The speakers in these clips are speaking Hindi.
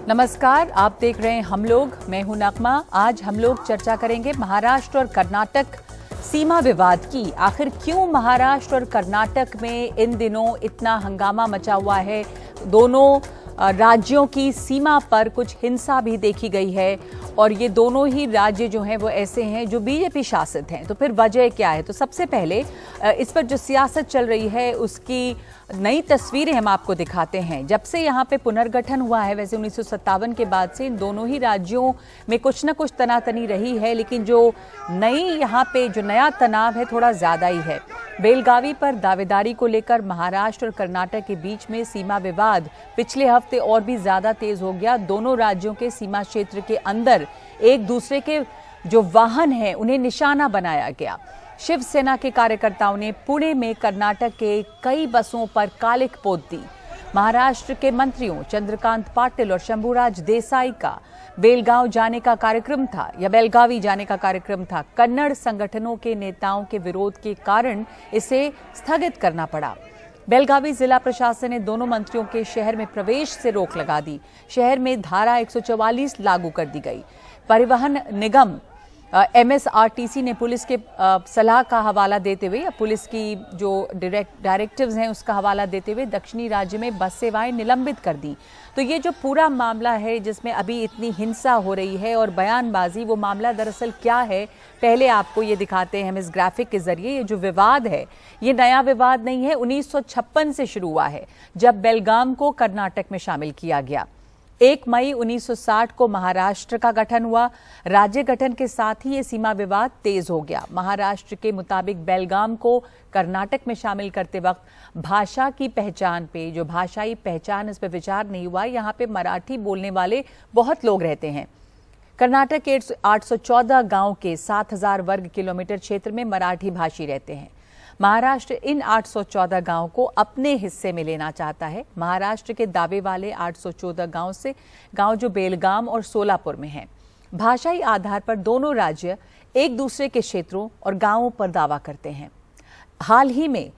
नमस्कार, आप देख रहे हैं हम लोग। मैं हूं नगमा। आज हम लोग चर्चा करेंगे महाराष्ट्र और कर्नाटक सीमा विवाद की। आखिर क्यों महाराष्ट्र और कर्नाटक में इन दिनों इतना हंगामा मचा हुआ है। दोनों राज्यों की सीमा पर कुछ हिंसा भी देखी गई है और ये दोनों ही राज्य जो हैं वो ऐसे हैं जो बीजेपी शासित हैं। तो फिर वजह क्या है? तो सबसे पहले इस पर जो सियासत चल रही है उसकी नई तस्वीरें हम आपको दिखाते हैं। जब से यहाँ पे पुनर्गठन हुआ है, वैसे 1957 के बाद से इन दोनों ही राज्यों में कुछ न कुछ तनातनी रही है, लेकिन जो नई यहाँ पे जो नया तनाव है थोड़ा ज़्यादा ही है। बेलगावी पर दावेदारी को लेकर महाराष्ट्र और कर्नाटक के बीच में सीमा विवाद पिछले हफ्ते और भी ज़्यादा तेज हो गया। दोनों राज्यों के सीमा क्षेत्र के अंदर एक दूसरे के जो वाहन हैं उन्हें निशाना बनाया गया। शिवसेना के कार्यकर्ताओं ने पुणे में कर्नाटक के कई बसों पर कालिख पोत दी। महाराष्ट्र के मंत्रियों चंद्रकांत पाटिल और शंभूराज देसाई का बेलगावी जाने का कार्यक्रम था। कन्नड़ संगठनों के नेताओं के विरोध के कारण इसे स्थगित करना पड़ा। बेलगावी जिला प्रशासन ने दोनों मंत्रियों के शहर में प्रवेश से रोक लगा दी। शहर में धारा 144 लागू कर दी गई। परिवहन निगम MSRTC ने पुलिस के सलाह का हवाला देते हुए, पुलिस की जो डायरेक्टिव्स हैं उसका हवाला देते हुए दक्षिणी राज्य में बस सेवाएं निलंबित कर दी। तो ये जो पूरा मामला है जिसमें अभी इतनी हिंसा हो रही है और बयानबाजी, वो मामला दरअसल क्या है पहले आपको ये दिखाते हैं हम इस ग्राफिक के जरिए। ये जो विवाद है ये नया विवाद नहीं है, 1956 से शुरू हुआ है जब बेलगाम को कर्नाटक में शामिल किया गया। 1 मई 1960 को महाराष्ट्र का गठन हुआ। राज्य गठन के साथ ही ये सीमा विवाद तेज हो गया। महाराष्ट्र के मुताबिक बेलगाम को कर्नाटक में शामिल करते वक्त भाषा की पहचान पे, जो भाषाई पहचान, इस पे विचार नहीं हुआ। यहाँ पे मराठी बोलने वाले बहुत लोग रहते हैं। कर्नाटक के 814 गांव के 7000 वर्ग किलोमीटर क्षेत्र में मराठी भाषी रहते हैं। महाराष्ट्र इन 814 गांवों को अपने हिस्से में लेना चाहता है। महाराष्ट्र के दावे वाले 814 गांव जो बेलगाम और सोलापुर में हैं। भाषाई आधार पर दोनों राज्य एक दूसरे के क्षेत्रों और गांवों पर दावा करते हैं। हाल ही में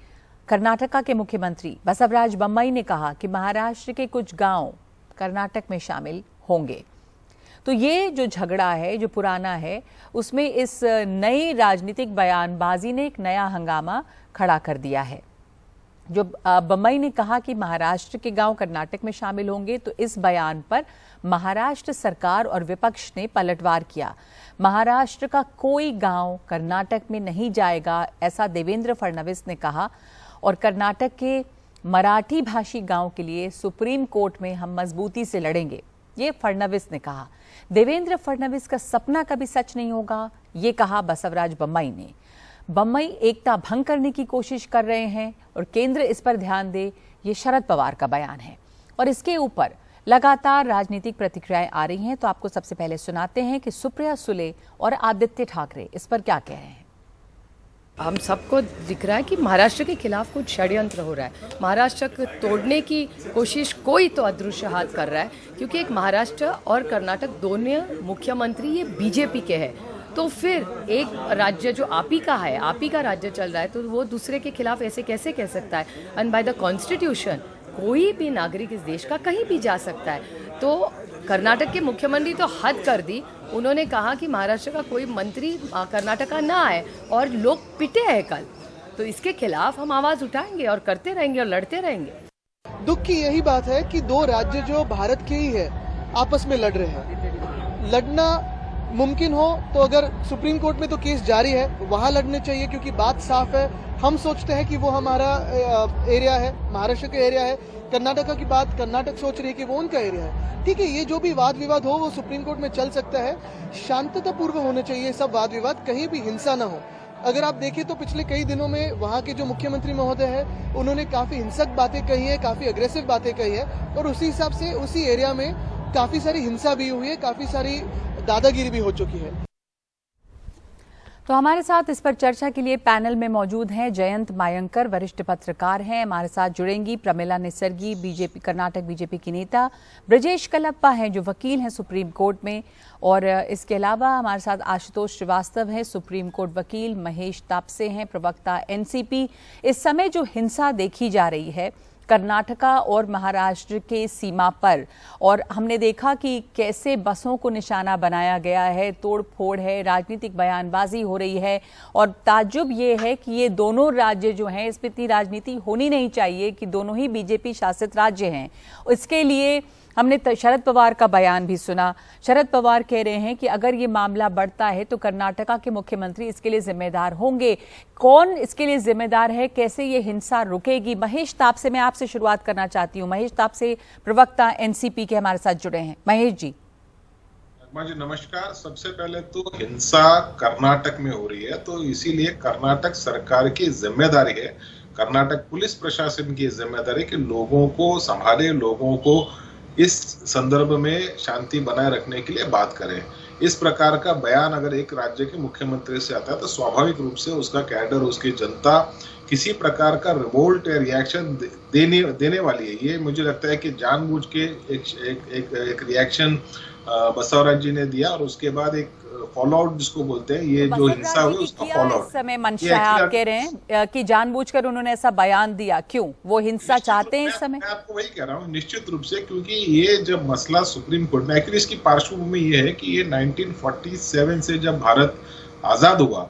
कर्नाटका के मुख्यमंत्री बसवराज बोम्मई ने कहा कि महाराष्ट्र के कुछ गांव कर्नाटक में शामिल होंगे। तो ये जो झगड़ा है, जो पुराना है, उसमें इस नई राजनीतिक बयानबाजी ने एक नया हंगामा खड़ा कर दिया है। जो बोम्मई ने कहा कि महाराष्ट्र के गांव कर्नाटक में शामिल होंगे, तो इस बयान पर महाराष्ट्र सरकार और विपक्ष ने पलटवार किया। महाराष्ट्र का कोई गांव कर्नाटक में नहीं जाएगा, ऐसा देवेंद्र फडणवीस ने कहा। और कर्नाटक के मराठी भाषी गांव के लिए सुप्रीम कोर्ट में हम मजबूती से लड़ेंगे, ये फडणवीस ने कहा। देवेंद्र फडणवीस का सपना कभी सच नहीं होगा, ये कहा बसवराज बोम्मई ने। बोम्मई एकता भंग करने की कोशिश कर रहे हैं और केंद्र इस पर ध्यान दे, ये शरद पवार का बयान है। और इसके ऊपर लगातार राजनीतिक प्रतिक्रियाएं आ रही हैं। तो आपको सबसे पहले सुनाते हैं कि सुप्रिया सुले और आदित्य ठाकरे इस पर क्या कह रहे हैं। हम सबको दिख रहा है कि महाराष्ट्र के खिलाफ कुछ षड्यंत्र हो रहा है। महाराष्ट्र को तोड़ने की कोशिश कोई तो अदृश्य हाथ कर रहा है, क्योंकि एक महाराष्ट्र और कर्नाटक दोनों मुख्यमंत्री ये बीजेपी के हैं। तो फिर एक राज्य जो आप ही का है, आप ही का राज्य चल रहा है, तो वो दूसरे के खिलाफ ऐसे कैसे कह सकता है। एंड बाय द कॉन्स्टिट्यूशन कोई भी नागरिक इस देश का कहीं भी जा सकता है। तो कर्नाटक के मुख्यमंत्री तो हद कर दी। उन्होंने कहा कि महाराष्ट्र का कोई मंत्री कर्नाटक ना आए और लोग पिटे हैं कल। तो इसके खिलाफ हम आवाज उठाएंगे और करते रहेंगे और लड़ते रहेंगे। दुख की यही बात है कि दो राज्य जो भारत के ही है आपस में लड़ रहे हैं। लड़ना मुमकिन हो तो अगर सुप्रीम कोर्ट में तो केस जारी है, वहां लड़ने चाहिए, क्योंकि बात साफ है। हम सोचते हैं कि वो हमारा एरिया है, महाराष्ट्र का एरिया है। कर्नाटक की बात कर्नाटक सोच रही है कि वो उनका एरिया है। ठीक है, ये जो भी वाद विवाद हो वो सुप्रीम कोर्ट में चल सकता है। शांततापूर्व होने चाहिए सब वाद विवाद, कहीं भी हिंसा ना हो। अगर आप देखें तो पिछले कई दिनों में वहाँ के जो मुख्यमंत्री महोदय हैं उन्होंने काफी हिंसक बातें कही है, काफी अग्रेसिव बातें कही है, और उसी हिसाब से उसी एरिया में काफी सारी हिंसा भी हुई है, काफी सारी दादागिरी भी हो चुकी है। तो हमारे साथ इस पर चर्चा के लिए पैनल में मौजूद हैं जयंत मायंकर, वरिष्ठ पत्रकार हैं। हमारे साथ जुड़ेंगी प्रमिला निसर्गी, बीजेपी कर्नाटक बीजेपी की नेता। ब्रजेश कल्लप्पा हैं जो वकील हैं सुप्रीम कोर्ट में। और इसके अलावा हमारे साथ आशुतोष श्रीवास्तव हैं, सुप्रीम कोर्ट वकील। महेश तापसे हैं, प्रवक्ता एनसीपी। इस समय जो हिंसा देखी जा रही है कर्नाटका और महाराष्ट्र के सीमा पर, और हमने देखा कि कैसे बसों को निशाना बनाया गया है, तोड़ फोड़ है, राजनीतिक बयानबाजी हो रही है। और ताज्जुब ये है कि ये दोनों राज्य जो हैं, इसमें इतनी राजनीति होनी नहीं चाहिए कि दोनों ही बीजेपी शासित राज्य हैं। इसके लिए हमने शरद पवार का बयान भी सुना। शरद पवार कह रहे हैं कि अगर ये मामला बढ़ता है तो कर्नाटका के मुख्यमंत्री इसके लिए जिम्मेदार होंगे। कौन इसके लिए जिम्मेदार है, कैसे ये हिंसा रुकेगी? महेश तापसे मैं आपसे शुरुआत करना चाहती हूँ। महेश तापसे, प्रवक्ता एनसीपी के हमारे साथ जुड़े हैं। महेश जी। जी नमस्कार। सबसे पहले तो हिंसा कर्नाटक में हो रही है, तो इसीलिए कर्नाटक सरकार की जिम्मेदारी है, कर्नाटक पुलिस प्रशासन की जिम्मेदारी कि लोगों को संभाले, लोगों को इस संदर्भ में शांति बनाए रखने के लिए बात करें। इस प्रकार का बयान अगर एक राज्य के मुख्यमंत्री से आता है तो स्वाभाविक रूप से उसका कैडर, उसकी जनता किसी प्रकार का रिवोल्ट या रिएक्शन देने वाली है। ये मुझे लगता है कि जानबूझ के एक रिएक्शन बसवराज जी ने दिया और उसके बाद एक फॉलो आउट जिसको बोलते हैं, ये जो हिंसा हुई उसका फॉलो आउट। इस समय मंशा है, आप कह रहे हैं कि जानबूझकर उन्होंने ऐसा बयान दिया, क्यों? वो हिंसा चाहते हैं इस समय? मैं आपको वही कह रहा हूँ, निश्चित रूप से, क्योंकि ये जब मसला सुप्रीम कोर्ट में, एक्चुअली इसकी पार्श्वभूमि ये है कि ये 1947 से जब भारत आजाद हुआ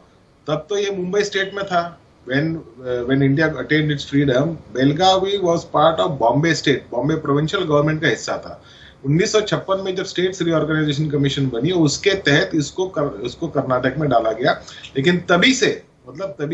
तब तो ये मुंबई स्टेट में था। when India attained its freedom, Belgavi was part of Bombay state, Bombay provincial government का हिस्सा था। 1956 में जब स्टेट्स रीऑर्गेनाइजेशन कमीशन बनी उसके तहत इसको कर्नाटक में डाला गया, लेकिन तभी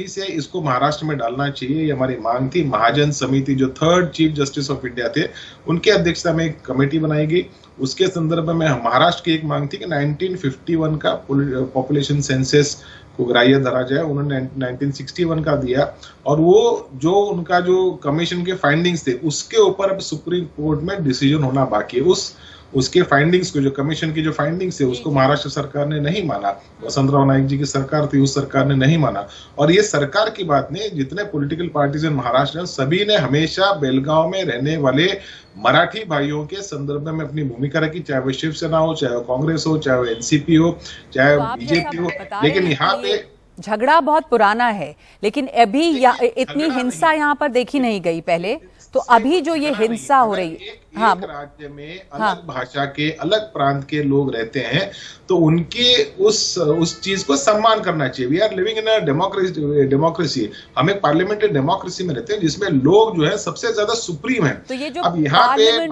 से इसको महाराष्ट्र में डालना चाहिए, ये हमारी मांग थी। महाजन समिति जो 3rd chief justice of India थे, उनकी अध्यक्षता में एक कमेटी बनाई गई। उसके संदर्भ में महाराष्ट्र की एक मांग थी कि 1951 का पॉपुलेशन सेंसस को ग्राह्य धरा जाए। उन्होंने 1961 का दिया और वो जो उनका जो कमीशन के फाइंडिंग्स थे उसके ऊपर अब सुप्रीम कोर्ट में डिसीजन होना बाकी है। उसके फाइंडिंग्स को, जो कमीशन की जो फाइंडिंग्स थे उसको महाराष्ट्र सरकार ने नहीं माना। वसंतराव नाईक जी की सरकार थी, उस सरकार ने नहीं माना। और ये सरकार की बात नहीं, जितने पॉलिटिकल पार्टीज इन महाराष्ट्र सभी ने हमेशा बेलगांव में रहने वाले मराठी भाइयों के संदर्भ में अपनी भूमिका रखी, चाहे वो शिवसेना हो, चाहे वो कांग्रेस हो, चाहे वो एनसीपी हो, चाहे वो बीजेपी हो। लेकिन यहाँ पे झगड़ा बहुत पुराना है, लेकिन अभी इतनी हिंसा यहाँ पर देखी नहीं गई पहले। तो अभी जो ये हिंसा हो रही है, हाँ, राज्य में अलग भाषा के, अलग प्रांत के लोग रहते हैं तो उनके उस चीज को सम्मान करना चाहिए। We are living in a democracy, हम एक पार्लियामेंट्री डेमोक्रेसी में रहते हैं जिसमें लोग जो है सबसे ज्यादा सुप्रीम है। तो ये जो अब यहाँ पे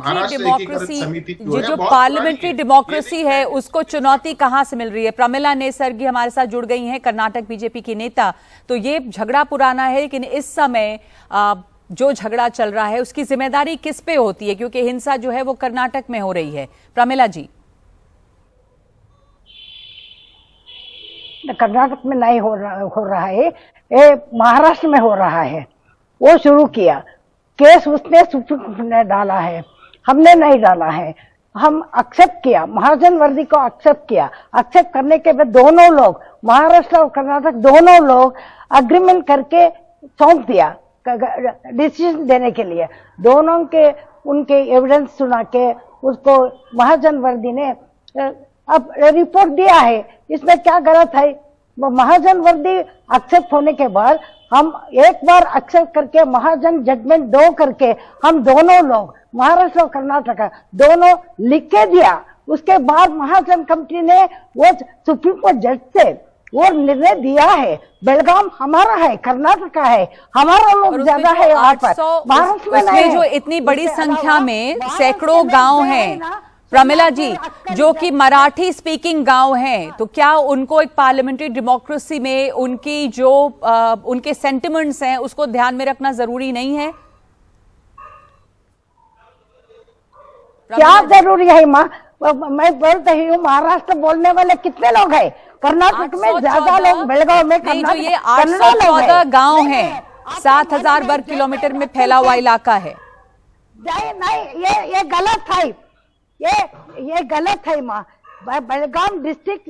पार्लियामेंट्री डेमोक्रेसी है उसको चुनौती कहाँ से मिल रही है? प्रमिला नेसर्गी हमारे साथ जुड़ गई हैं, कर्नाटक बीजेपी की नेता। तो ये झगड़ा पुराना है, लेकिन इस समय जो झगड़ा चल रहा है उसकी जिम्मेदारी किस पे होती है, क्योंकि हिंसा जो है वो कर्नाटक में हो रही है? प्रमिला जी। कर्नाटक में नहीं हो रहा है, ये महाराष्ट्र में हो रहा है। वो शुरू किया केस, उसने सुप्रीम कोर्ट ने डाला है, हमने नहीं डाला है। हम एक्सेप्ट किया, महाजन वर्दी को एक्सेप्ट किया। एक्सेप्ट करने के बाद दोनों लोग, महाराष्ट्र और कर्नाटक दोनों लोग अग्रीमेंट करके सौंप दिया डिसीजन देने के लिए। दोनों के उनके एविडेंस सुना के उसको महाजन वर्दी ने अब रिपोर्ट दिया है। इसमें क्या गलत है? महाजन वर्दी एक्सेप्ट होने के बाद हम एक बार एक्सेप्ट करके महाजन जजमेंट दो करके हम दोनों लोग, महाराष्ट्र और कर्नाटक दोनों, लिख के दिया। उसके बाद महाजन कमेटी ने वो सुप्रीम कोर्ट जज से वो निर्णय दिया है। बेलगाम हमारा है, कर्नाटक है, हमारा लोग ज्यादा है वहाँ पर। महाराष्ट्र में जो इतनी बड़ी संख्या में सैकड़ों गांव हैं, प्रमिला जी, जो कि मराठी स्पीकिंग गांव हैं, तो क्या उनको एक पार्लियामेंट्री डेमोक्रेसी में उनकी जो उनके सेंटिमेंट्स हैं उसको ध्यान में रखना जरूरी नहीं है? क्या जरूरी है माँ? मैं बोल रही हूँ, महाराष्ट्र बोलने वाले कितने लोग हैं? कर्नाटक में ज्यादा लोग, बेलगांव में नहीं, जो ये 814 गांव हैं, 7000 वर्ग किलोमीटर में फैला हुआ इलाका है। नहीं, ये गलत है, ये गलत है माँ। बेलगाम डिस्ट्रिक्ट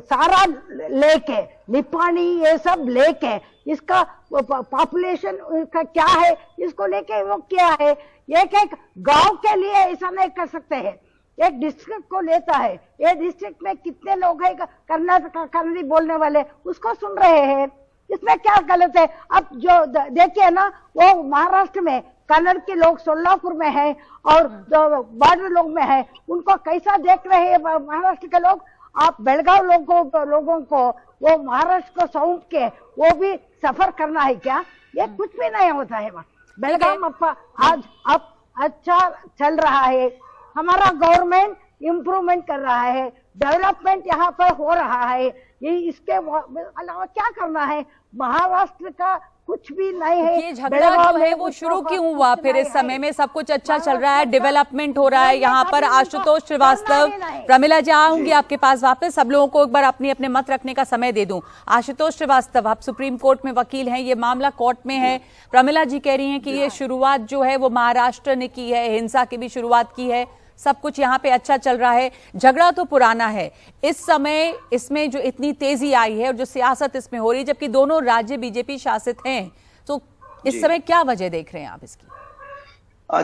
सारा लेके, निपानी ये सब लेके, इसका पॉपुलेशन का क्या है इसको लेके वो क्या है। एक गांव के लिए ऐसा नहीं कर सकते हैं, एक डिस्ट्रिक्ट को लेता है। ये डिस्ट्रिक्ट में कितने लोग हैं कर्नाटक कन्नड़ी बोलने वाले, उसको सुन रहे हैं। इसमें क्या गलत है? अब जो देखिए ना, वो महाराष्ट्र में कन्नड़ के लोग सोलापुर में है और जो बॉर्डर लोग में है, उनको कैसा देख रहे हैं महाराष्ट्र के लोग? आप बेलगांव लोगों को वो महाराष्ट्र को सौंप के वो भी सफर करना है क्या? ये कुछ भी नहीं होता है। बेलगाम आज अब अच्छा चल रहा है, हमारा गवर्नमेंट इम्प्रूवमेंट कर रहा है, डेवलपमेंट यहाँ पर हो रहा है। ये इसके अलावा क्या करना है? महाराष्ट्र का कुछ भी नहीं है। ये झगड़ा जो है वो शुरू क्यों हुआ फिर? इस समय में सब कुछ अच्छा चल रहा है, डेवलपमेंट हो रहा है यहाँ पर। आशुतोष श्रीवास्तव, प्रमिला जी आऊंगी आपके पास वापस, सब लोगों को एक बार अपने अपने मत रखने का समय दे दूं। आशुतोष श्रीवास्तव, आप सुप्रीम कोर्ट में वकील हैं, ये मामला कोर्ट में है। प्रमिला जी कह रही हैं कि ये शुरुआत जो है वो महाराष्ट्र ने की है, हिंसा की भी शुरुआत की है, सब कुछ यहाँ पे अच्छा चल रहा है। झगड़ा तो पुराना है, इस समय इसमें जो इतनी तेजी आई है और जो सियासत इसमें हो रही है, जबकि दोनों राज्य बीजेपी शासित हैं, तो इस समय क्या वजह देख रहे हैं आप इसकी?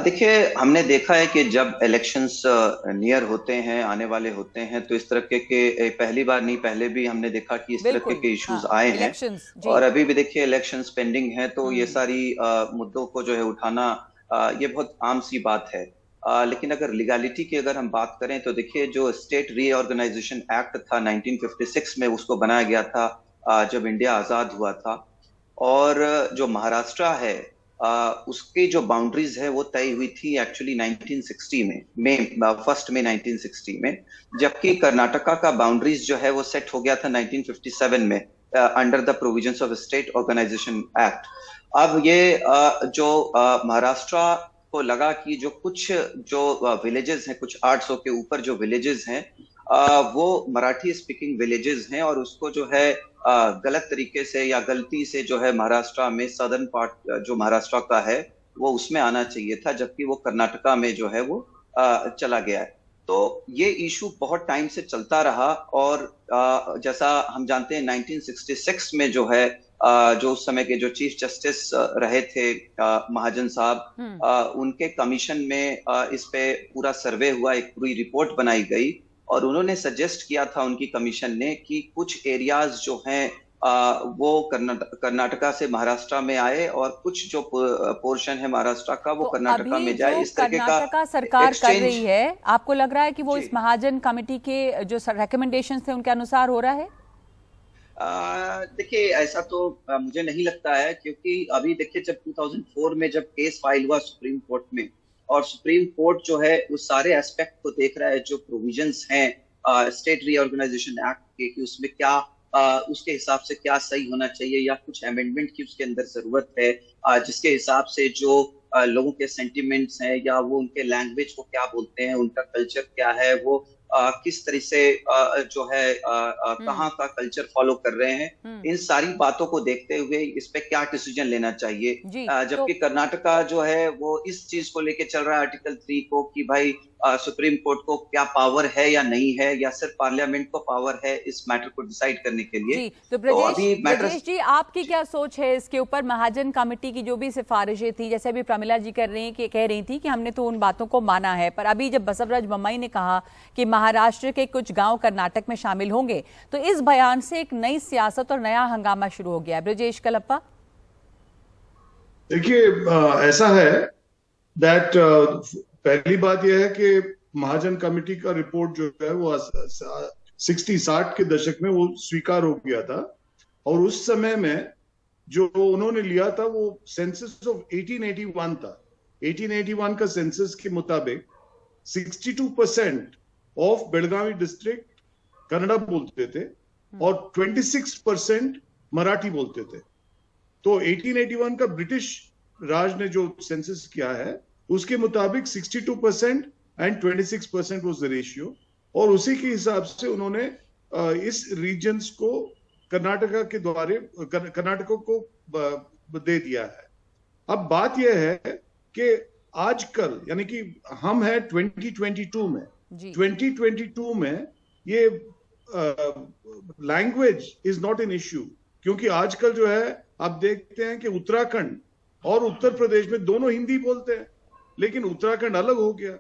देखिए, हमने देखा है कि जब इलेक्शंस नियर होते हैं, आने वाले होते हैं, तो इस तरह के पहली बार नहीं, पहले भी हमने देखा कि इस तरह के इश्यूज आए हैं और अभी भी देखिए इलेक्शंस पेंडिंग है, तो ये सारी मुद्दों को जो है उठाना ये बहुत आम सी बात है। लेकिन अगर लीगलिटी की अगर हम बात करें तो देखिए, जो स्टेट रीऑर्गेनाइजेशन एक्ट था 1956 में, उसको बनाया गया था जब इंडिया आजाद हुआ था। और जो महाराष्ट्र है उसकी जो बाउंड्रीज है वो तय हुई थी एक्चुअली 1960 में, 1 मई 1960 में, जबकि कर्नाटका का बाउंड्रीज जो है वो सेट हो गया था 1957 में under the provisions of state organisation act. अब ये जो महाराष्ट्र को लगा कि जो कुछ जो विलेजेस हैं, कुछ 800 के ऊपर जो विलेजेस हैं, वो मराठी स्पीकिंग विलेजेस हैं और उसको जो है गलत तरीके से या गलती से जो है महाराष्ट्र में सदर्न पार्ट जो महाराष्ट्र का है वो उसमें आना चाहिए था, जबकि वो कर्नाटका में जो है वो चला गया है। तो ये इशू बहुत टाइम से चलता रहा और जैसा हम जानते हैं 1966 में जो है जो उस समय के जो चीफ जस्टिस रहे थे महाजन साहब, उनके कमीशन में इस पे पूरा सर्वे हुआ, एक पूरी रिपोर्ट बनाई गई और उन्होंने सजेस्ट किया था, उनकी कमीशन ने, कि कुछ एरियाज जो हैं वो कर्नाटका से महाराष्ट्र में आए और कुछ जो पोर्शन है महाराष्ट्र का वो कर्नाटका में जाए। इस तरह का कर्नाटका सरकार कर रही है, आपको लग रहा है कि वो इस महाजन कमेटी के जो रिकमेंडेशंस थे उनके अनुसार हो रहा है? देखिए, ऐसा तो मुझे नहीं लगता है, क्योंकि अभी देखिए जब 2004 में जब केस फाइल हुआ सुप्रीम कोर्ट में, और सुप्रीम कोर्ट जो है उस सारे एस्पेक्ट को देख रहा है जो प्रोविजंस हैं स्टेट रीऑर्गेनाइजेशन एक्ट के, कि उसमें क्या उसके हिसाब से क्या सही होना चाहिए या कुछ अमेंडमेंट की उसके अंदर जरूरत है, जिसके हिसाब से जो लोगों के सेंटिमेंट्स हैं या वो उनके लैंग्वेज को क्या बोलते हैं, उनका कल्चर क्या है, वो किस तरह से जो है कहाँ का कल्चर फॉलो कर रहे हैं, इन सारी बातों को देखते हुए इस पे क्या डिसीजन लेना चाहिए। जबकि कर्नाटका जो है वो इस चीज को लेके चल रहा है आर्टिकल 3 को, कि भाई सुप्रीम कोर्ट को क्या पावर है या नहीं है, या सिर्फ पार्लियामेंट को पावर है इस मैटर को डिसाइड करने के लिए। तो ब्रजेश जी, आपकी क्या सोच है इसके ऊपर? महाजन कमेटी की जो भी सिफारिशें थी, जैसे अभी प्रमिला जी कह रही थी कि हमने तो उन बातों को माना है, पर अभी जब बसवराज बोम्मई ने कहा कि महाराष्ट्र के कुछ गांव कर्नाटक में शामिल होंगे, तो इस बयान से एक नई सियासत और नया हंगामा शुरू हो गया है। ब्रजेश कलप्पा, देखिए ऐसा है दैट पहली बात यह है कि महाजन कमेटी का रिपोर्ट जो है वो 60 के दशक में वो स्वीकार हो गया था, और उस समय में जो उन्होंने लिया था वो सेंसस ऑफ 1881 था। 1881 का सेंसस के मुताबिक 62% ऑफ बेलगावी डिस्ट्रिक्ट कन्नड़ा बोलते थे और 26% मराठी बोलते थे। तो 1881 का ब्रिटिश राज ने जो सेंसस किया है उसके मुताबिक 62% एंड 26% वाज द रेशियो, और उसी के हिसाब से उन्होंने इस रीजन्स को कर्नाटका के द्वारा कर्नाटका को दे दिया है। अब बात यह है कि आजकल, यानी कि हम हैं 2022 में, 2022 में ये language is not an issue, क्योंकि आजकल जो है आप देखते हैं कि उत्तराखंड और उत्तर प्रदेश में दोनों हिंदी बोलते हैं, लेकिन उत्तराखंड अलग हो गया।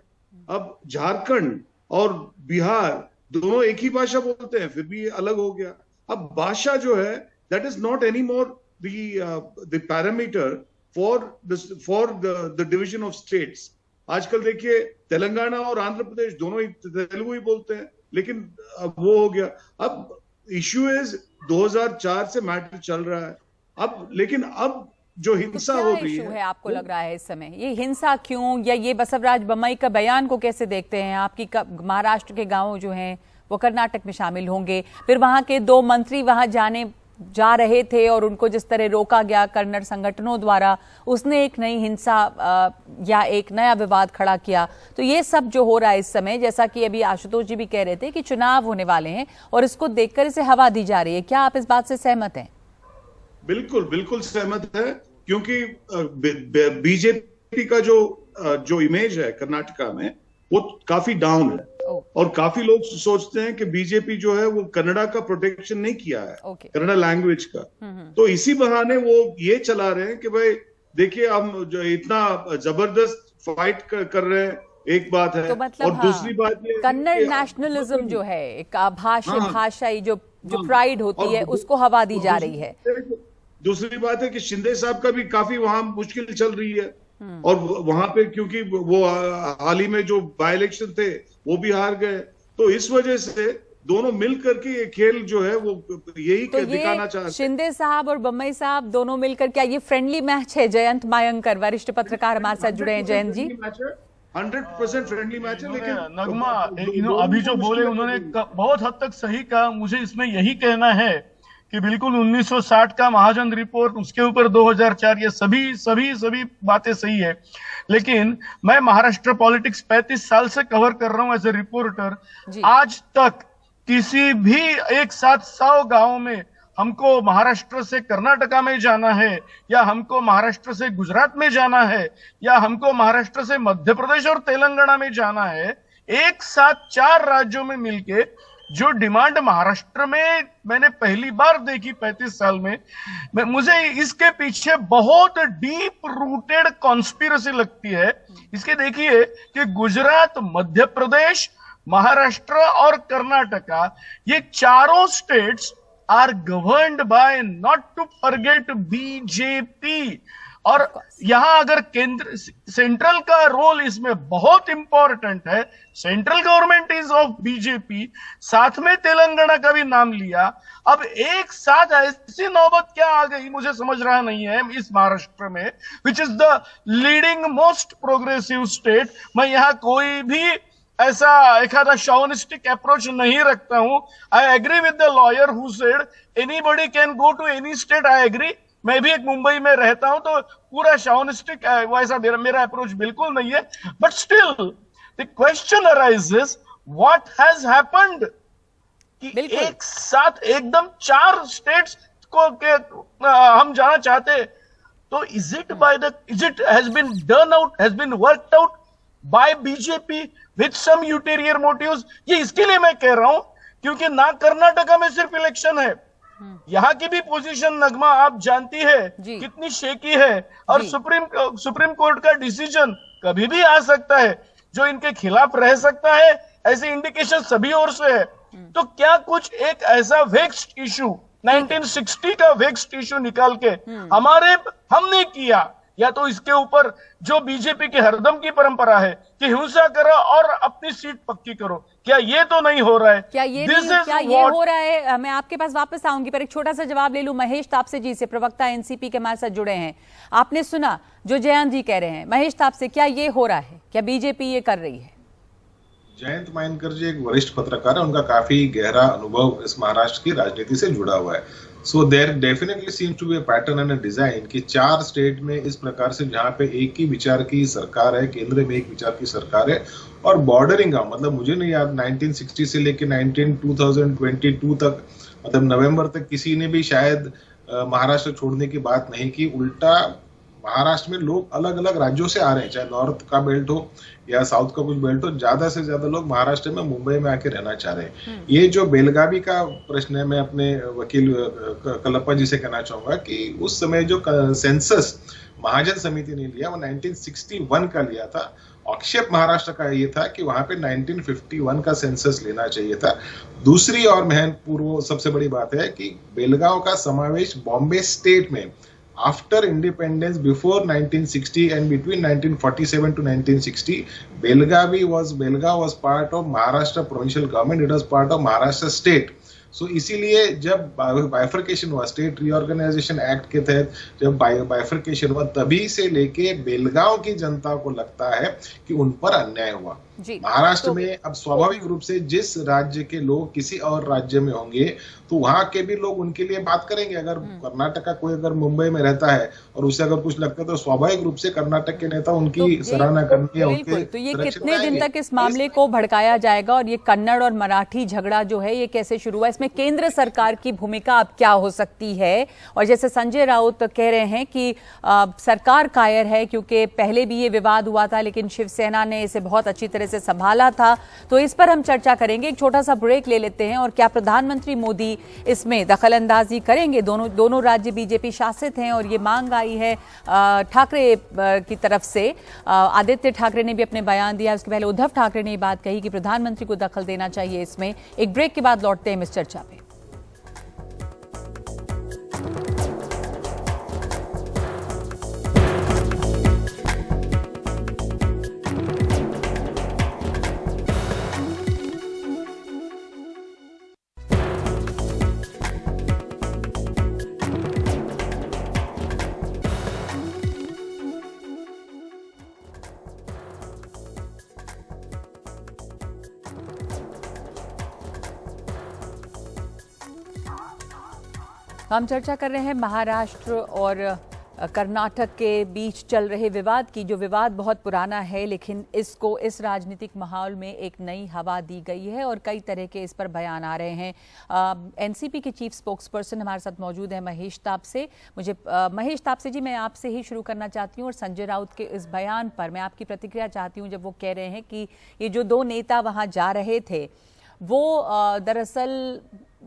अब झारखंड और बिहार दोनों एक ही भाषा बोलते हैं, फिर भी ये अलग हो गया। अब भाषा जो है that is not anymore the parameter for the division of states. आजकल देखिए तेलंगाना और आंध्र प्रदेश दोनों ही तेलुगु ही बोलते हैं, लेकिन अब वो हो गया। अब इश्यू इज 2004 से मैटर चल रहा है अब, लेकिन अब जो हिंसा हो रही है आपको लग रहा है इस समय ये हिंसा क्यों, या ये बसवराज बोम्मई का बयान को कैसे देखते हैं? आपकी महाराष्ट्र के गांव जो हैं वो कर्नाटक में शामिल होंगे, फिर वहां के 2 मंत्री वहां जा रहे थे और उनको जिस तरह रोका गया कन्नड़ संगठनों द्वारा, उसने एक नई हिंसा या एक नया विवाद खड़ा किया। तो ये सब जो हो रहा है इस समय, जैसा कि अभी आशुतोष जी भी कह रहे थे कि चुनाव होने वाले हैं और इसको देखकर इसे हवा दी जा रही है, क्या आप इस बात से सहमत हैं? बिल्कुल बिल्कुल सहमत है, क्योंकि बीजेपी का जो इमेज है कर्नाटका में वो काफी डाउन है और काफी लोग सोचते हैं कि बीजेपी जो है वो कन्नड़ा का प्रोटेक्शन नहीं किया है, कन्नड़ा लैंग्वेज का। तो इसी बहाने वो ये चला रहे हैं कि भाई देखिए हम जो इतना जबरदस्त फाइट कर रहे हैं, एक बात है। तो मतलब और दूसरी बात ये कन्नड़ नेशनलिज्म जो है, एक भाषाई जो प्राइड होती है, उसको हवा दी जा रही है। दूसरी बात है कि शिंदे साहब का भी काफी वहां मुश्किल चल रही है, और वहां पे क्योंकि वो हाल ही में जो बाई इलेक्शन थे वो भी हार गए, तो इस वजह से दोनों मिलकर के ये खेल जो है वो यही तो दिखाना चाहते हैं। शिंदे साहब और बोम्मई साहब दोनों मिलकर, क्या ये फ्रेंडली मैच है? जयंत मायंकर वरिष्ठ पत्रकार हमारे साथ जुड़े हैं। जयंत जी, 100% फ्रेंडली मैच है, लेकिन नगमा अभी जो बोले उन्होंने बहुत हद तक सही कहा। मुझे इसमें यही कहना है कि बिल्कुल 1960 का महाजन रिपोर्ट, उसके ऊपर 2004, ये सभी बातें सही है, लेकिन मैं महाराष्ट्र पॉलिटिक्स 35 साल से कवर कर रहा हूं एज ए रिपोर्टर। आज तक किसी भी एक साथ 100 गांव में हमको महाराष्ट्र से कर्नाटका में जाना है, या हमको महाराष्ट्र से गुजरात में जाना है, या हमको महाराष्ट्र से मध्य प्रदेश और तेलंगाना में जाना है, एक साथ 4 राज्यों में मिलके जो डिमांड महाराष्ट्र में मैंने पहली बार देखी 35 साल में, मुझे इसके पीछे बहुत डीप रूटेड कॉन्स्पिरेसी लगती है। इसके देखिए कि गुजरात, मध्य प्रदेश, महाराष्ट्र और कर्नाटका, ये चारों states are governed by, not to forget, BJP. और यहां अगर केंद्र सेंट्रल का रोल इसमें बहुत इंपॉर्टेंट है, central government is of BJP, साथ में तेलंगाना का भी नाम लिया। अब एक साथ ऐसी नौबत क्या आ गई मुझे समझ रहा नहीं है इस महाराष्ट्र में, which is the leading most progressive state. मैं यहाँ कोई भी ऐसा एखादा शॉविनिस्टिक अप्रोच नहीं रखता हूं। I agree with the lawyer who said anybody can go to any state. I agree, मैं भी एक मुंबई में रहता हूं, तो पूरा शॉविनिस्टिक वैसा मेरा अप्रोच बिल्कुल नहीं है, but still the question arises what has happened कि एक साथ एकदम 4 स्टेट्स को हम जाना चाहते, तो is it has been done out, has been worked out by BJP with some ulterior motives? ये इसके लिए मैं कह रहा हूं क्योंकि ना कर्नाटका में सिर्फ इलेक्शन है, यहाँ की भी पोजीशन नगमा आप जानती है कितनी शेकी है, और सुप्रीम कोर्ट का डिसीजन कभी भी आ सकता है जो इनके खिलाफ रह सकता है, ऐसे इंडिकेशन सभी ओर से है। तो क्या कुछ एक ऐसा वेक्स्ड इशू 1960 का वेक्स्ड इशू निकाल के हमने किया, या तो इसके ऊपर जो बीजेपी की हरदम की परंपरा है कि हिंसा करो और अपनी सीट पक्की करो, क्या ये तो नहीं हो रहा है? क्या ये हो रहा है? मैं आपके पास वापस आऊंगी, पर एक छोटा सा जवाब ले लूं। महेश तापसे जी से, प्रवक्ता एनसीपी के हमारे साथ जुड़े हैं। आपने सुना जो जयंत जी कह रहे हैं, महेश तापसे, क्या ये हो रहा है? क्या बीजेपी ये कर रही है? जयंत मायनकर जी एक वरिष्ठ पत्रकार है, उनका काफी गहरा अनुभव इस महाराष्ट्र की राजनीति से जुड़ा हुआ है। So there definitely seems to be a pattern and a design कि 4 स्टेट में इस प्रकार से जहां पे एक ही विचार की सरकार है, केंद्र में एक विचार की सरकार है, और बॉर्डरिंग का मतलब मुझे नहीं याद 1960 से लेकर 2022 तक, मतलब नवंबर तक किसी ने भी शायद महाराष्ट्र छोड़ने की बात नहीं की। उल्टा महाराष्ट्र में लोग अलग अलग राज्यों से आ रहे हैं, चाहे नॉर्थ का बेल्ट हो या साउथ का कुछ बेल्ट हो, ज्यादा से ज्यादा लोग महाराष्ट्र में, मुंबई में आके रहना चाह रहे हैं। ये जो बेलगावी का प्रश्न है, मैं अपने वकील कलप्पा जी से कहना चाहूंगा कि उस समय जो सेंसस महाजन समिति ने लिया, वो 1961 का लिया था। आक्षेप महाराष्ट्र का ये था कि वहां पे 1951 का सेंसस लेना चाहिए था। दूसरी और महत्वपूर्ण सबसे बड़ी बात है कि बेलगांव का समावेश बॉम्बे स्टेट में after independence before 1960 and between 1947 to 1960 Belgavi was part of Maharashtra provincial government. It was part of Maharashtra state. सो इसीलिए जब बाइफर्केशन हुआ, स्टेट रीऑर्गेनाइजेशन एक्ट के तहत जब बाइफर्केशन हुआ, तभी से लेके बेलगांव की जनता को लगता है कि उन पर अन्याय हुआ। महाराष्ट्र में अब स्वाभाविक रूप से जिस राज्य के लोग किसी और राज्य में होंगे तो वहां के भी लोग उनके लिए बात करेंगे। अगर कर्नाटक का कोई अगर मुंबई में रहता है और उसे अगर कुछ लगता है तो स्वाभाविक रूप से कर्नाटक के नेता उनकी सराहना करेंगे। तो ये कितने दिन तक इस मामले को भड़काया जाएगा और ये कन्नड़ और मराठी झगड़ा जो है ये कैसे शुरू हुआ, इसमें केंद्र सरकार की भूमिका अब क्या हो सकती है? और जैसे संजय राउत कह रहे हैं कि सरकार कायर है क्योंकि पहले भी ये विवाद हुआ था लेकिन शिवसेना ने इसे बहुत अच्छी तरह से संभाला था। तो इस पर हम चर्चा करेंगे, एक छोटा सा ब्रेक ले लेते हैं। और क्या प्रधानमंत्री मोदी इसमें दखलंदाजी करेंगे? दोनों राज्य बीजेपी शासित हैं और ये मांग आई है ठाकरे की तरफ से। आदित्य ठाकरे ने भी अपने बयान दिया, उसके पहले उद्धव ठाकरे ने ये बात कही कि प्रधानमंत्री को दखल देना चाहिए इसमें। एक ब्रेक के बाद लौटते हैं इस चर्चा पे। हम चर्चा कर रहे हैं महाराष्ट्र और कर्नाटक के बीच चल रहे विवाद की। जो विवाद बहुत पुराना है लेकिन इसको इस राजनीतिक माहौल में एक नई हवा दी गई है और कई तरह के इस पर बयान आ रहे हैं। एनसीपी के चीफ स्पोक्सपर्सन हमारे साथ मौजूद हैं महेश तापसे। महेश तापसे जी, मैं आपसे ही शुरू करना चाहती हूँ और संजय राउत के इस बयान पर मैं आपकी प्रतिक्रिया चाहती हूँ। जब वो कह रहे हैं कि ये जो दो नेता वहाँ जा रहे थे वो दरअसल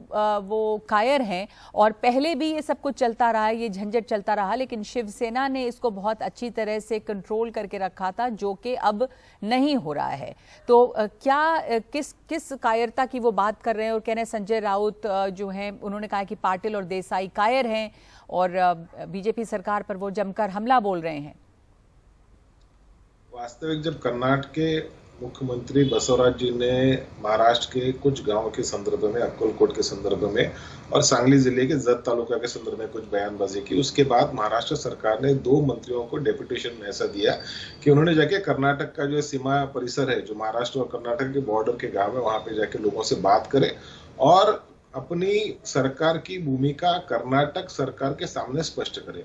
वो कायर हैं और पहले भी ये सब कुछ चलता रहा है, ये झंझट चलता रहा, लेकिन शिवसेना ने इसको बहुत अच्छी तरह से कंट्रोल करके रखा था जो कि अब नहीं हो रहा है। तो क्या किस कायरता की वो बात कर रहे हैं? और कह रहे हैं संजय राउत जो हैं उन्होंने कहा कि पाटिल और देसाई कायर हैं और बीजेपी सरकार पर वो जमकर हमला बोल रहे हैं। वास्तविक जब कर्नाटक के मुख्यमंत्री बसवराज जी ने महाराष्ट्र के कुछ गांवों के संदर्भ में, अक्कलकोट के संदर्भ में और सांगली जिले के जत तालुका के संदर्भ में कुछ बयानबाजी की, उसके बाद महाराष्ट्र सरकार ने 2 मंत्रियों को डेपुटेशन में ऐसा दिया कि उन्होंने जाके कर्नाटक का जो सीमा परिसर है, जो महाराष्ट्र और कर्नाटक के बॉर्डर के गांव है, वहां पे जाके लोगों से बात करें और अपनी सरकार की भूमिका कर्नाटक सरकार के सामने स्पष्ट करें।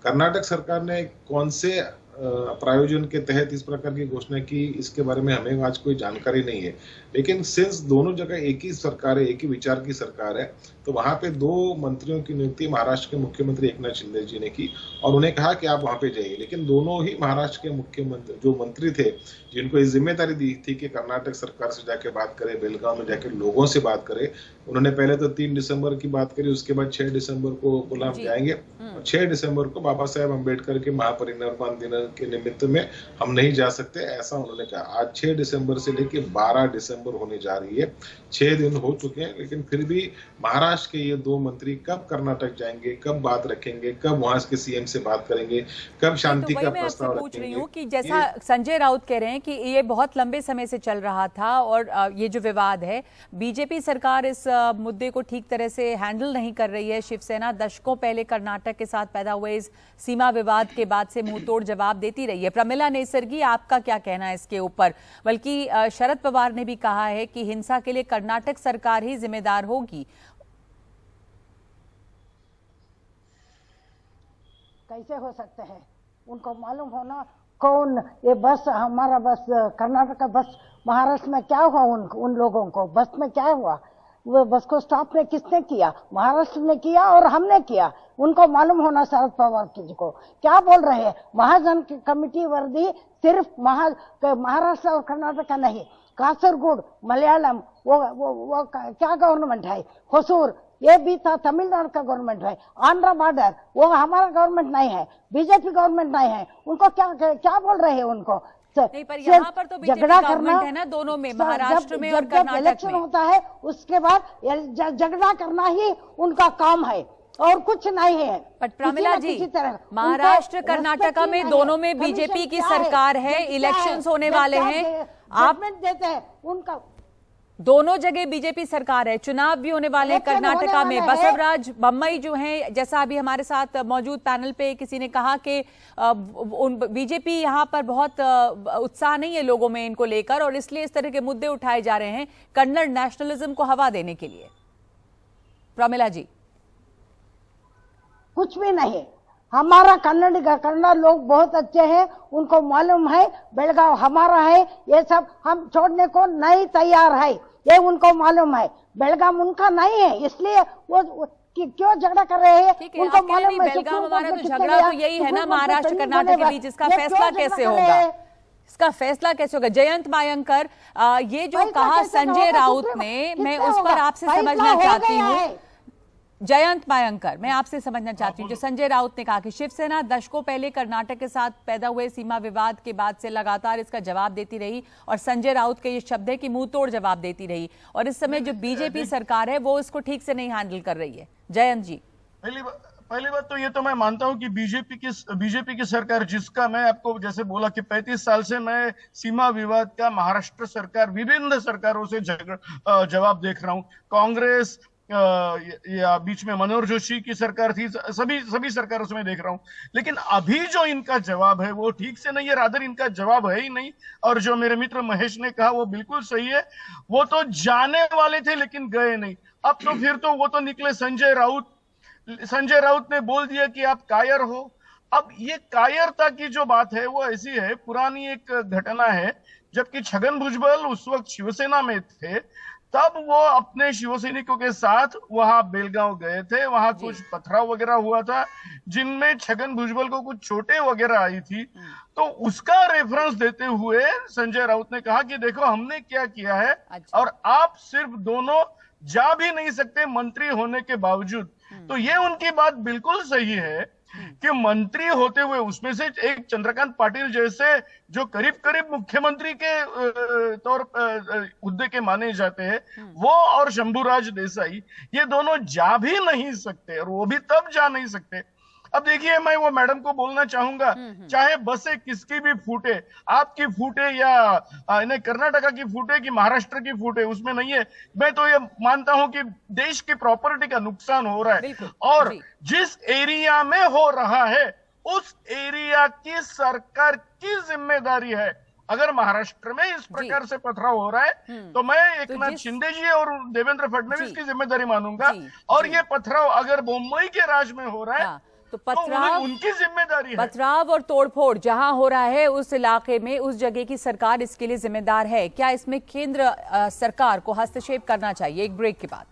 कर्नाटक सरकार ने कौन से प्रायोजन के तहत इस प्रकार की घोषणा की, इसके बारे में हमें आज कोई जानकारी नहीं है। लेकिन सिंस दोनों जगह एक ही सरकार है, एक ही विचार की सरकार है, तो वहां पे 2 मंत्रियों की नियुक्ति महाराष्ट्र के मुख्यमंत्री एकनाथ शिंदे जी ने की और उन्हें कहा कि आप वहां पे जाइए। लेकिन दोनों ही महाराष्ट्र के मुख्यमंत्री जो मंत्री थे, जिनको इस जिम्मेदारी दी थी कि कर्नाटक सरकार से जाके बात करें, बेलगांव में जाके लोगों से बात करें, उन्होंने पहले तो 3 दिसंबर की बात करी, उसके बाद 6 दिसंबर को बोला हम जाएंगे और 6 दिसंबर को बाबा साहेब अम्बेडकर के महापरिनिर्वाण दिन के निमित्त में हम नहीं जा सकते, ऐसा उन्होंने कहा। आज 6 दिसंबर से लेके 12 दिसंबर होने जा रही है, 6 दिन हो चुके हैं, लेकिन फिर भी महाराष्ट्र के ये 2 मंत्री कब कर्नाटक जाएंगे, कब बात रखेंगे, कब वहां के सीएम से बात करेंगे, कब शांति का प्रस्ताव पूछ रही हूँ कि जैसा संजय राउत कह रहे हैं कि ये बहुत लंबे समय से चल रहा था और ये जो विवाद है, बीजेपी सरकार इस मुद्दे को ठीक तरह से हैंडल नहीं कर रही है। शिवसेना दशकों पहले कर्नाटक के साथ पैदा हुए इस सीमा विवाद के बाद से मुंहतोड़ जवाब देती रही है। प्रमिला नेसर्गी, आपका क्या कहना है इसके ऊपर? बल्कि शरद पवार ने भी कहा है कि हिंसा के लिए कर्नाटक सरकार ही जिम्मेदार होगी। कैसे हो सकते हैं? उनको मालूम होना कौन ये बस, हमारा बस कर्नाटक का बस महाराष्ट्र में क्या हुआ, उन लोगों को बस में क्या हुआ? वो बस को स्टॉप में किसने किया? महाराष्ट्र ने किया और हमने किया। उनको मालूम होना शरद पवार जी को क्या बोल रहे हैं। महाजन कमेटी वर्दी सिर्फ महाराष्ट्र और कर्नाटक का नहीं, कासरगोड, मलयालम, वो क्या गवर्नमेंट है, होसूर, ये भी था तमिलनाडु का गवर्नमेंट है, आंध्र बॉर्डर वो हमारा गवर्नमेंट नहीं है, बीजेपी गवर्नमेंट नहीं है, उनको क्या बोल रहे हैं उनको? नहीं, पर यहाँ पर तो बीजेपी गवर्नमेंट है ना, दोनों में, महाराष्ट्र में और कर्नाटक में। इलेक्शन होता है उसके बाद झगड़ा करना ही उनका काम है और कुछ नहीं है। पर प्रमिला जी, महाराष्ट्र कर्नाटका में दोनों में बीजेपी की सरकार है, इलेक्शंस होने वाले हैं, आप देते हैं उनका, दोनों जगह बीजेपी सरकार है, चुनाव भी होने वाले हैं कर्नाटका में। बसवराज बम्मई जो हैं, जैसा अभी हमारे साथ मौजूद पैनल पे किसी ने कहा कि बीजेपी यहाँ पर बहुत उत्साह नहीं है लोगों में इनको लेकर, और इसलिए इस तरह के मुद्दे उठाए जा रहे हैं कन्नड़ नेशनलिज्म को हवा देने के लिए। प्रमिला जी, कुछ भी नहीं, हमारा कन्नड़ लोग बहुत अच्छे हैं, उनको मालूम है बेलगांव हमारा है, ये सब हम छोड़ने को नहीं तैयार है, ये उनको मालूम है। बेलगांव उनका नहीं है, इसलिए वो क्यों झगड़ा कर रहे हैं? उनको मालूम है बेलगांव हमारा, तो झगड़ा तो यही है ना महाराष्ट्र कर्नाटक के बीच, इसका फैसला कैसे होगा? इसका फैसला कैसे होगा? जयंत मायंकर, ये जो कहा संजय राउत ने, मैं उस पर आपसे समझना चाहती हूँ। जयंत मायंकर, मैं आपसे समझना चाहती हूँ, जो संजय राउत ने कहा कि शिवसेना दशकों पहले कर्नाटक के साथ पैदा हुए सीमा विवाद के बाद से लगातार इसका जवाब देती रही, और संजय राउत के ये शब्द है कि मुंह तोड़ जवाब देती रही, और इस समय जो बीजेपी सरकार है वो इसको ठीक से नहीं हैंडल कर रही है। जयंत जी, पहली बात तो ये तो मैं मानता हूं कि बीजेपी की सरकार, जिसका मैं आपको जैसे बोला कि 35 साल से मैं सीमा विवाद का महाराष्ट्र सरकार, विभिन्न सरकारों से जवाब देख रहा हूं। कांग्रेस या बीच में मनोहर जोशी की सरकार थी, सभी सरकारों से मैं देख रहा हूं, लेकिन अभी जो इनका जवाब है वो ठीक से नहीं है, रादर इनका जवाब है ही नहीं। और जो मेरे मित्र महेश ने कहा वो बिल्कुल सही है, वो तो जाने वाले थे लेकिन गए नहीं। अब तो फिर तो वो तो निकले संजय राउत ने बोल दिया कि आप कायर हो। अब ये कायरता की जो बात है वो ऐसी है, पुरानी एक घटना है, जबकि छगन भुजबल उस वक्त शिवसेना में थे, तब वो अपने शिवसैनिकों के साथ वहां बेलगांव गए थे, वहां कुछ पथराव वगैरह हुआ था जिनमें छगन भुजबल को कुछ चोटें वगैरह आई थी। तो उसका रेफरेंस देते हुए संजय राउत ने कहा कि देखो हमने क्या किया है, और आप सिर्फ दोनों जा भी नहीं सकते मंत्री होने के बावजूद। तो ये उनकी बात बिल्कुल सही है कि मंत्री होते हुए, उसमें से एक चंद्रकांत पाटिल जैसे जो करीब करीब मुख्यमंत्री के तौर हुद्दे के माने जाते हैं, वो और शंभूराज देसाई, ये दोनों जा भी नहीं सकते, और वो भी तब जा नहीं सकते। अब देखिए, मैं वो मैडम को बोलना चाहूंगा, चाहे बसें किसकी भी फूटे, आपकी फूटे या कर्नाटका की फूटे कि महाराष्ट्र की फूटे, उसमें नहीं है। मैं तो ये मानता हूं कि देश की प्रॉपर्टी का नुकसान हो रहा है, और जिस एरिया में हो रहा है उस एरिया की सरकार की जिम्मेदारी है। अगर महाराष्ट्र में इस प्रकार से पथराव हो रहा है तो मैं एकनाथ शिंदे जी और देवेंद्र फडणवीस की जिम्मेदारी मानूंगा, और ये पथराव अगर मुंबई के राज में हो रहा है तो पथराव उनकी जिम्मेदारी है। पथराव और तोड़फोड़ जहां हो रहा है उस इलाके में, उस जगह की सरकार इसके लिए जिम्मेदार है। क्या इसमें केंद्र सरकार को हस्तक्षेप करना चाहिए? एक ब्रेक के बाद।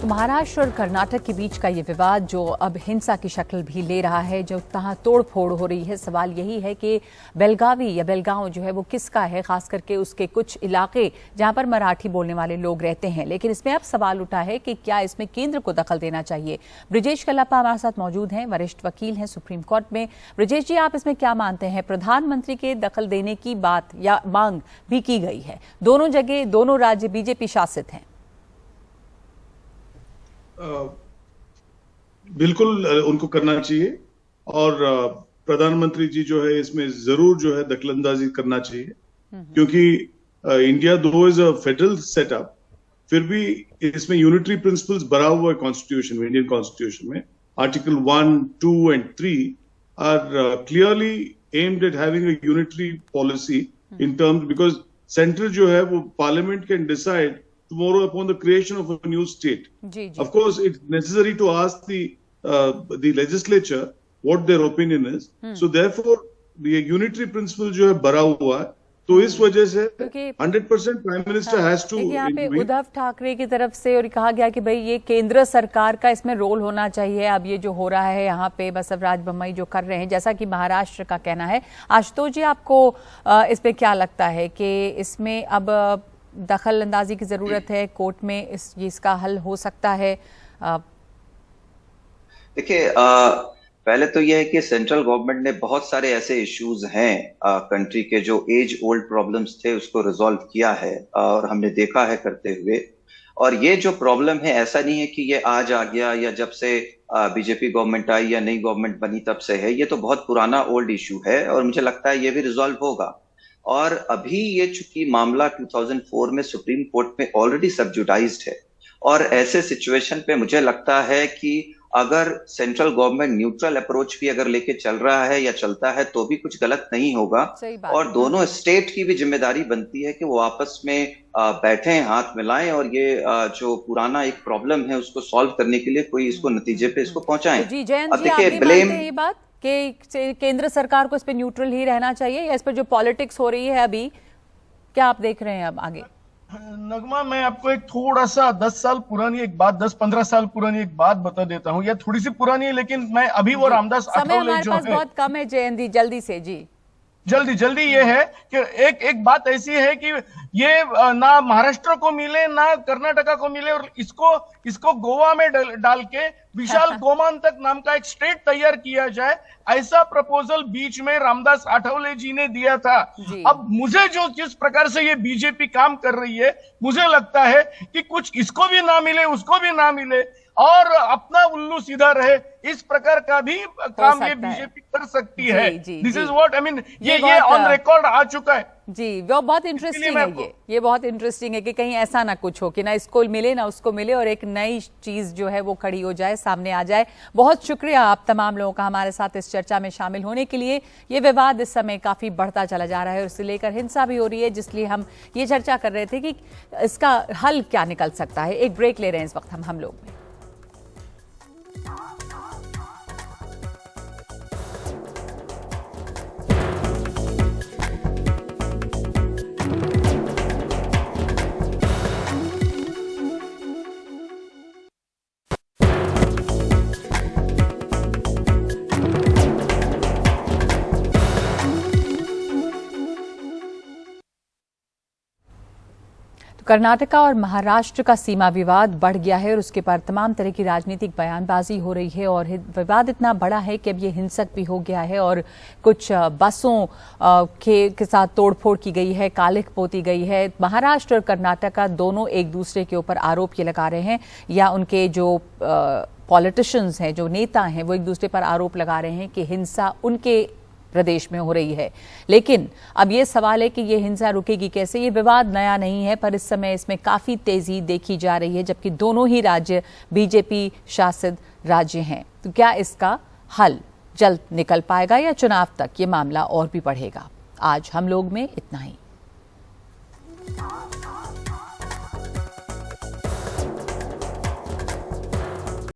महाराष्ट्र और कर्नाटक के बीच का ये विवाद जो अब हिंसा की शक्ल भी ले रहा है, जो तहां तोड़फोड़ हो रही है, सवाल यही है कि बेलगावी या बेलगांव जो है वो किसका है, खास करके उसके कुछ इलाके जहां पर मराठी बोलने वाले लोग रहते हैं। लेकिन इसमें अब सवाल उठा है कि क्या इसमें केंद्र को दखल देना चाहिए। ब्रिजेश कल्लप्पा हमारे साथ मौजूद हैं, वरिष्ठ वकील हैं सुप्रीम कोर्ट में। ब्रिजेश जी, आप इसमें क्या मानते हैं? प्रधानमंत्री के दखल देने की बात या मांग भी की गई है, दोनों जगह दोनों राज्य बीजेपी शासित हैं। बिल्कुल उनको करना चाहिए, और प्रधानमंत्री जी जो है इसमें जरूर जो है दखलंदाजी करना चाहिए, क्योंकि इंडिया दो इज अ फेडरल सेटअप, फिर भी इसमें यूनिटरी प्रिंसिपल्स भरा हुआ है कॉन्स्टिट्यूशन में, इंडियन कॉन्स्टिट्यूशन में। Article 1, 2 and 3 are clearly aimed at having a unitary policy in terms, because centre जो है वो parliament can decide tomorrow upon the creation of a new state. Of course, it's necessary to ask the legislature what their opinion is. So therefore, the unitary principle जो है बरा हुआ है, तो इस वजह से 100% प्राइम मिनिस्टर हैज टू। यहाँ पे उद्धव ठाकरे की तरफ से और कहा गया कि भाई ये केंद्र सरकार का इसमें रोल होना चाहिए। अब ये जो हो रहा है यहाँ पे बसवराज बोम्मई जो कर रहे हैं, जैसा कि महाराष्ट्र का कहना है। आशुतोष जी, आपको इस पे क्या लगता है कि इसमें अब दखल अंदाजी की जरूरत है, कोर्ट में इसका हल हो सकता है? देखिए, पहले तो यह है कि सेंट्रल गवर्नमेंट ने बहुत सारे ऐसे इश्यूज हैं कंट्री के जो एज ओल्ड प्रॉब्लम्स थे उसको रिजॉल्व किया है और हमने देखा है करते हुए। और ये जो प्रॉब्लम है ऐसा नहीं है कि ये आज आ गया या जब से बीजेपी गवर्नमेंट आई या नई गवर्नमेंट बनी तब से है। ये तो बहुत पुराना ओल्ड इशू है और मुझे लगता है ये भी रिजॉल्व होगा। और अभी ये चूंकि मामला 2004 में सुप्रीम कोर्ट में ऑलरेडी सब्जुडाइज्ड है और ऐसे सिचुएशन पे मुझे लगता है कि अगर सेंट्रल गवर्नमेंट न्यूट्रल अप्रोच भी अगर लेके चल रहा है या चलता है तो भी कुछ गलत नहीं होगा। और दोनों स्टेट की भी जिम्मेदारी बनती है कि वो आपस में बैठें, हाथ मिलाएं और ये जो पुराना एक प्रॉब्लम है उसको सॉल्व करने के लिए कोई इसको नतीजे पे इसको पहुंचाएं। जी जयंत जी, आप भी मानते हैं ये बात कि केंद्र सरकार को इस पे न्यूट्रल ही रहना चाहिए या इस पर जो पॉलिटिक्स हो रही है अभी, क्या आप देख रहे हैं अब आगे? नगमा, मैं आपको एक थोड़ा सा 10 साल पुरानी एक बात, 10-15 साल पुरानी एक बात बता देता हूँ। या थोड़ी सी पुरानी है लेकिन मैं अभी वो रामदास आठवले जो है, बहुत कम है जयंत जी, जल्दी से जी। जल्दी ये है कि एक बात ऐसी है कि ये ना महाराष्ट्र को मिले ना कर्नाटका को मिले और इसको गोवा में डाल के विशाल गोमांतक नाम का एक स्टेट तैयार किया जाए, ऐसा प्रपोजल बीच में रामदास आठवले जी ने दिया था। अब मुझे जो जिस प्रकार से ये बीजेपी काम कर रही है, मुझे लगता है कि कुछ इसको भी ना मिले उसको भी ना मिले और अपना उल्लू सीधा रहे, इस प्रकार का भी काम ये बीजेपी कर सकती है। This is what I mean, ये ऑन रिकॉर्ड आ चुका है जी। वो बहुत इंटरेस्टिंग है, ये बहुत इंटरेस्टिंग है कि कहीं ऐसा ना कुछ हो कि ना इसको मिले ना उसको मिले और एक नई चीज जो है वो खड़ी हो जाए, सामने आ जाए। बहुत शुक्रिया आप तमाम लोगों का हमारे साथ इस चर्चा में शामिल होने के लिए। ये विवाद इस समय काफी बढ़ता चला जा रहा है और इसे लेकर हिंसा भी हो रही है, जिसलिए हम ये चर्चा कर रहे थे कि इसका हल क्या निकल सकता है। एक ब्रेक ले रहे हैं इस वक्त हम लोग। कर्नाटका और महाराष्ट्र का सीमा विवाद बढ़ गया है और उसके बाद तमाम तरह की राजनीतिक बयानबाजी हो रही है और विवाद इतना बड़ा है कि अब ये हिंसक भी हो गया है और कुछ बसों के साथ तोड़फोड़ की गई है, कालिख पोती गई है। महाराष्ट्र और कर्नाटका दोनों एक दूसरे के ऊपर आरोप ये लगा रहे हैं या उनके जो पॉलिटिशियंस हैं, जो नेता हैं, वो एक दूसरे पर आरोप लगा रहे हैं कि हिंसा उनके प्रदेश में हो रही है। लेकिन अब ये सवाल है कि ये हिंसा रुकेगी कैसे? ये विवाद नया नहीं है पर इस समय इसमें काफी तेजी देखी जा रही है, जबकि दोनों ही राज्य बीजेपी शासित राज्य हैं। तो क्या इसका हल जल्द निकल पाएगा या चुनाव तक ये मामला और भी बढ़ेगा? आज हम लोग में इतना ही।